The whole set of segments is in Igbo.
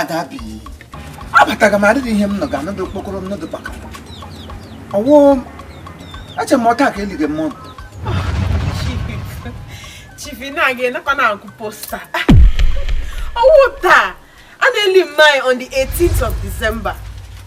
Dabi. Abataga mari him no gana do kokoro no do baka. Owo acha mota ka elige mo. Chief na again na kana ku poster. Owo ta. Aneli mine on the 18th of December.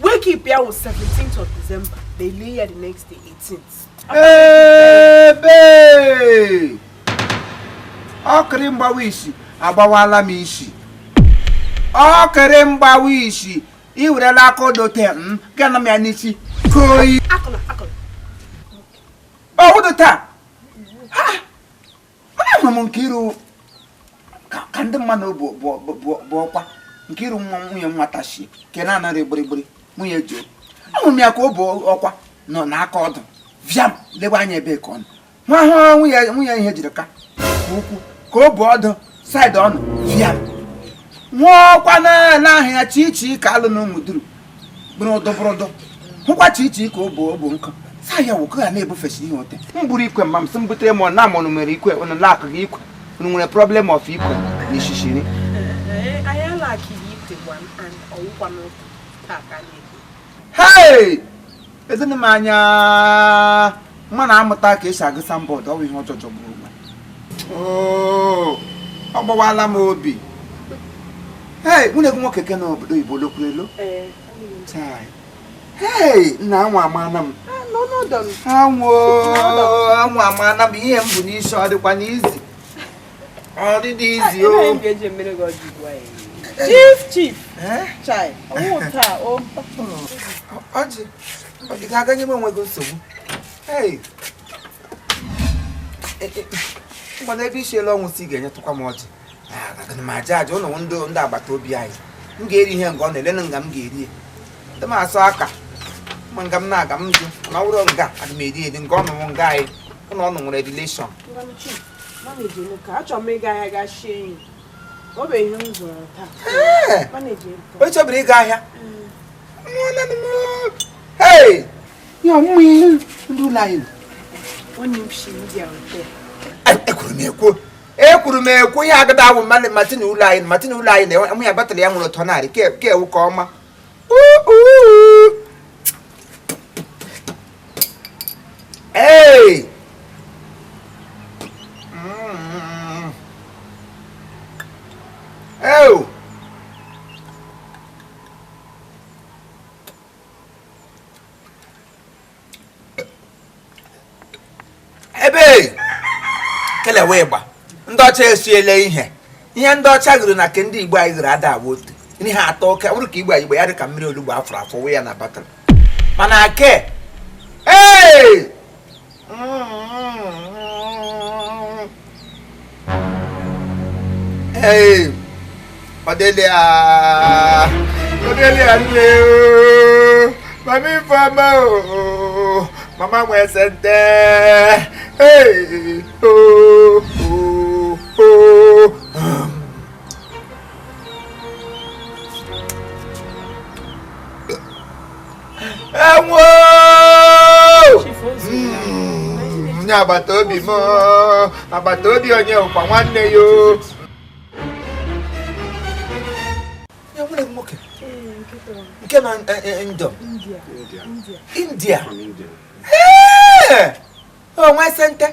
Wake up here was 17th of December. They lay here the next day 18th. Ebe. Okrimba wishi abawala mi ishi. Okere mgbawa isi iwerela aka odote gana m ya n'isi koyi odote ha mana m Nkiru ka ndị mmadụ bụ ọkwa Nkiru nwunye nwata shi ke na-anara gbirigbiri nwunye jo ahụrụ m ya ka ọ bụ ọkwa nọ n'aka ọdụ viam lebe anya ebe ka ọnụ nwa nwunye ihe jiri ka ukwu ka ọ bụ ọdụ saịdị ọnụ viam Nwokwa na ahịa chichi ka alụ na ụmụduru bụrụ hụkwa chichi ka ọ bụ nkụ saa ya nwoke a na-ebufesi ihe ote mburu ikwe mma m sị mbutere m na amụnụ mere ikwe ụnụ lak gị ikwe ụnụ nwere problem of ikwe na ishishiri hei ezinụ m anya mma na-amụta ka esi agụsa mbọdụ ọwụ ihe ọjọọ jọgburu ọ gbawala m obi. Hey, mune kumo keke no obodo Igbo lokwelo. Chai. Hey, na anwa amana m. No don. Anwa amana m ihe mbu ni isi odikwa ni easy. Ọ dị easy o. Chief. Chai. Ota o. Oji. Ị ga-aganye m onwe gị nsogbu. Hey. Mgbe ebe isi elu ọnwụ si ga-enye tụkwa m ọjị. Ma jaji ụlọ ndị agbata obi anyị m ga-eri ihe nga ọ na-ele na nga m ga-eri ndị m asọ aka ma nga m na-aga m jụ na ụrọ nga aga m eri eri nga ọnụnụ nga anyị ụlọ ọnụ nwere relation onye chọbiri ịga ahịa ya ọmụmụ ihe ndị ụlọ anyị ekwuru m ekwu ihe agada awụ mmadụ matin ụlọ anyị na ụmụ ya batara ya nwere ụtọ narị ke ewu ka ọma ebe kele wee gba ndị ọcha esiele ihe ndị ọcha gụrụ na ke ndị Igbo anyị gụrụ ada agba otu ihe atọ oke bụrụ ka Igbo ya dị ka mmiri olugbo afọ afọ wee ya na batara mana ke Odelia nne mami fama mama mwesente Abatobi mo abatobi onye ukwa nwanne yo ya nwere nwoke nke na India oh nwa sente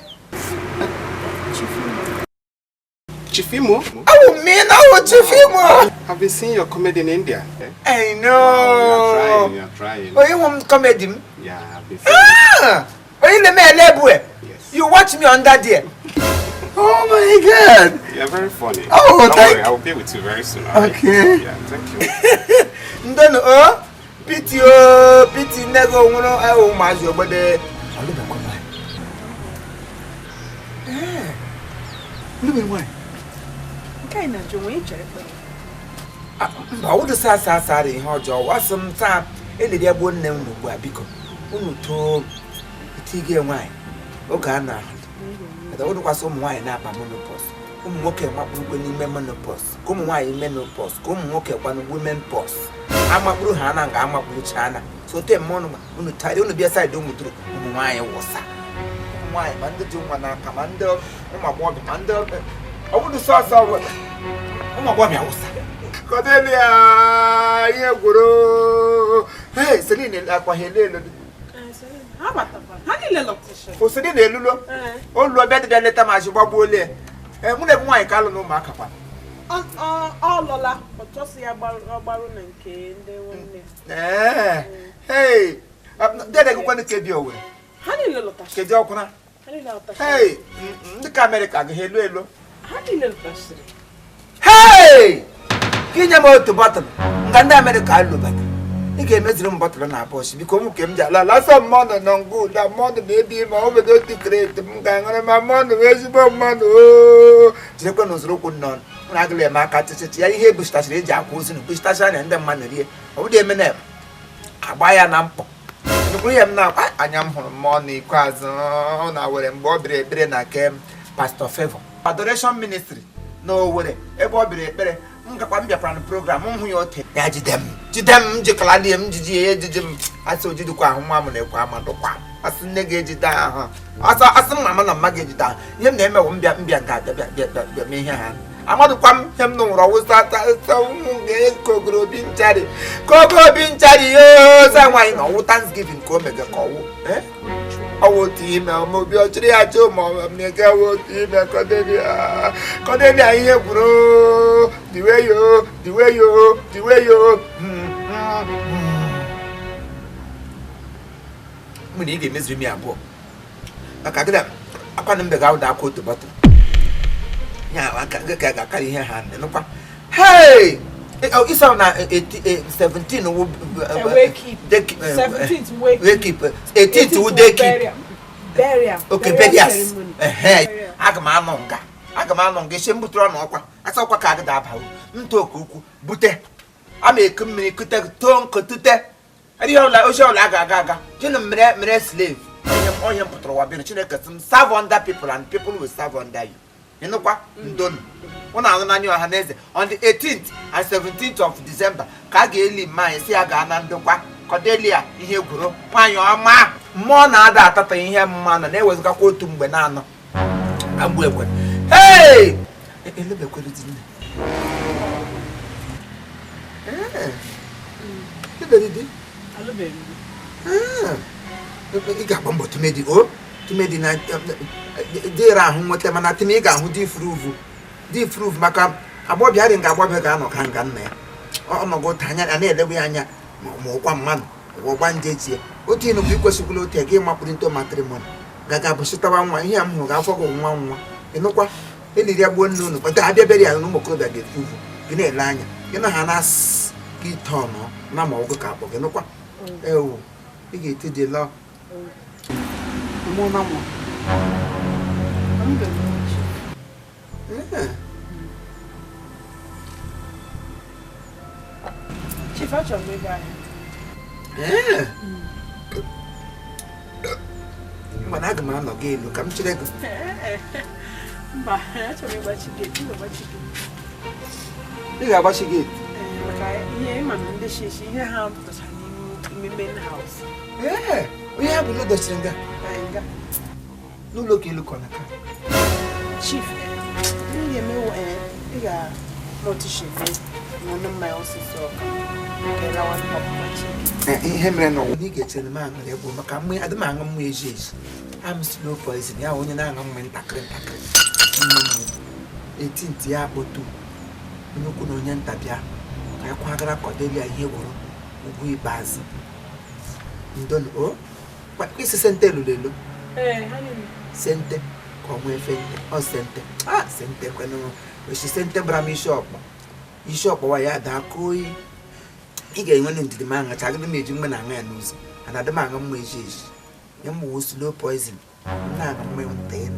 Chifimo? Oh, me now, Chifimo! Have you seen your comedy in India? I know. You're trying. Oh, you want comedy? Yeah, I've been seeing Oh, you let me. Yes. You watch me under there. Oh, Oh my God! You're very funny. Oh, don't thank worry, I will be with you very soon. Alright? Okay. Yeah, thank you. Then pity nego ngono I mazi obode. Olive come by. Eh. Olive why? Okay, na jo we chere pe. Mba wo de sa ihe ọjọọ wasem taa elede agbo nne m ugbu a biko unu to itige nwanyị oge a na ada wo kwasị ụmụ nwanyị na-aba menopause ụmụ nwoke makpụrụkwe n'ime menopause ka ụmụ nwanyị menopause ka ụmụ nwoke kwanụ women pause amakpụrụ ha na nga amakpụrụ chana so te mmụọ unu tari unu bịa side ụmụ duru ụmụ nwanyị wụsa ụmụ nwanyị ma ndị dị nwa n'aka ma ndị ụmụ agbọghọ ma ndị ọwụdụ sọsọ ụmụ agbọghọ wụsa Cordelia, ihe gworo. Hey, Celine akwa helelo. Celine, ha batapa. Ha ni le lotisha. O Celine elulo. O lu obe de leta ma shigba gbole. Mu le nwa ika lo no ma akapa. Lola, otosi ya gbaru na nke ndị nwanne. Hey. Dede go kwani kebi owe. Ha ni le lotisha. Keje okuna. Ha ni le lotisha. Hey, ndị ka America ga helu elo. Ha ni le lotisha. Hey! Kinya mo to bottle. Nganda America alu bata. Ike meziri m bottle na boss biko mu kem ja la so mmono no good da mmono baby ma o bedo secret m ga ngara ma mmono ezigbo mmono o. Jire kwa no zuru kun non. Na agele ma ka tete ya ihe bustasiri eji akwa ozu no bustasiri na ndị mmanụ rie. O de emene agba ya na mpo. Nukwu ya m na anya m hụrụ mmono ikwazu na were mgbe o bere ekpere na kem Pastor Therefor. Adoration Ministry no were ebe o bere ekpere ngakwa mbịakwara na program hụ ya ote ya jidem jikala dị m jiji m asị ojidikwa ahụ nwa m na-ekwe amadụkwa asị nne ga-ejide ahụ asị mama na mma ga-ejide ahụ ihe m na-emewo mbịa nke abịa mee ihe ha amadụkwa m ihe m nụrụ ọwụsa ụmụ ga-ekogoro obi nchari za nwaanyị na ọwụ Thanksgiving ka o mege ka ọwụ ọwụ otu ime obi ọchịrị ya chọ ma ọ na-ege ọwụ otu ime Cordelia ihe gwuru the way you mgbe ị ga-emeziri m ya abụọ maka gịda akwanụ mbe ga-awụda akwa otu bọtụ ya aka ga ga-akarị ihe ha nụkwa hey isa na 17 wake keep 18th wu day keep burial okay burials aga m anọ nga ise mbutụrụ ọnụ ọkwa asa ọkwa ka agịda abawo ntụ oke ukwu bute ama eku mmiri kute too nkụ tute ihe ọla aga jinu mere slave onye mpụtara ụwa bịa Chineke sị m serve under people and people will serve under you ịnụkwa ndonu ụnụ anụ n'anya ọha na eze on the 18th and 17th of December ka a ga-eli mmanya si ya gaa na ndokwa Cordelia ihe gwuru nwanyị ọma mmụọ na-ada atata ihe mmanụ na-ewezụgakwa otu mgbe na-anọ agbụ ekwe hey elebekwere di nne ebere ị ga-agba mbọ tumedi na dịra ahụ nweta mana timi ị ga-ahụ dị fruvu maka agbọbịarị nga agbọbịa ga-anọ ka nga nna ya ọnọgụ otu anya na-elewe ya anya ma ụkwa mmadụ ọgba nje tie otu ịnụbụ ikwesịkwala otu gị mapụrụ nto matrimoni gaga bụchịtawa nwa ihe a m hụrụ ga-afọ gị nwa ịnụkwa eliri agbuo nne unu kpata abịa bere ya na ụmụ okorobịa ga-efuvu gị na-ele anya gị na ha na-asị gị ite ọnọ na ma ọgụ ka akpọ gị nụkwa ewu ị ga-eti dị lọ Chief, achọrọ m ịga ahịa. Mana aga m anọ gị elu ka m chere gị. Mba, achọrọ m ịgbachi gate. Ị ga-agbachi gate? Maka ihe ịma na ndị shishi ihe ha pụtachara n'ime main house. Onye ha bụ na dochiri nga n'ụlọ ka elu kọ na ka Chief, ị ga-emewo ị ga-notice n'ọnụ mmanya osisi ọka nke lawa ọkpụkpachi. Ihe mere na ọwụ na ị ga-echere m aṅụrị egwu maka mgbe adị m aṅụ mmụ eji am slow poison ya onye na-aṅụ mmụ ntakịrị etiti ya akpọtu onye ukwu na onye nta bịa ka ya kwagara Cordelia ihe gwụrụ ugwu ikpeazụ ndonu isi sente lụrụ elu sente Come or sente. Ah, sente when she sent a bram shop. You shop away at that coy. He went into the man attacking the major man and another man on my shish. Young was slow poison. Now I'm